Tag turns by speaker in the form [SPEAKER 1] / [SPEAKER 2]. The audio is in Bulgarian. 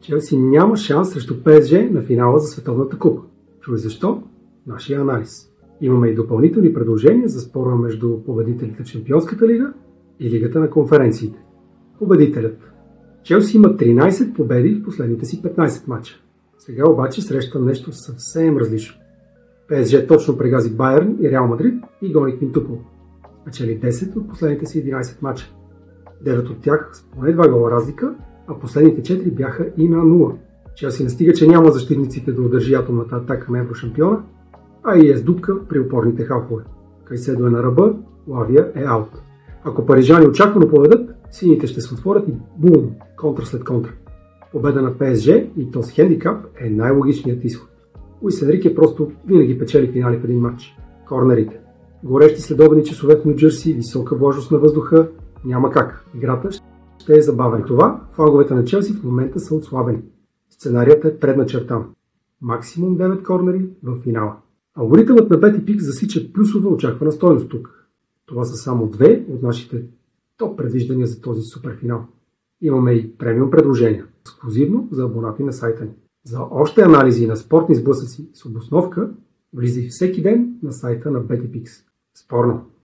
[SPEAKER 1] Челси няма шанс срещу ПСЖ на финала за Световната купа. Чуй защо? Нашия анализ. Имаме и допълнителни предложения за спора между победителите в Шампионската лига и Лигата на конференциите. Победителят. Челси има 13 победи в последните си 15 мача. Сега обаче среща нещо съвсем различно. ПСЖ точно прегази Байерн и Реал Мадрид и гони квинтупъл. Спечели 10 от последните си 11 мача. 9 от тях с поне 2 гола разлика, а последните 4 бяха и на 0. Челси не стига, че няма защитниците да удържи атомната атака на еврошампиона, а и е с дупка при опорните халфове. Кайседо е на ръба, Лавия е аут. Ако парижани очаквано поведат, сините ще се отворят и бум, контра след контра. Победа на ПСЖ и то с хендикап е най-логичният изход. Луис Енрике просто винаги печели финали в един матч. Корнерите. Горещи следобедни часове в Ню Джерси, висока влажност на въздуха, няма как. Играта ще е забавен. Това фланговете на Челси в момента са отслабени. Сценарият е предначертан. Максимум 9 корнери в финала. Алгоритъмът на BetPix засича плюсова очаквана стойност тук. Това са само 2 от нашите топ предвиждания за този суперфинал. Имаме и премиум предложения, ексклузивно за абонати на сайта ни. За още анализи на спортни сблъсъци с обосновка, влизай всеки ден на сайта на BetPix. Спорно!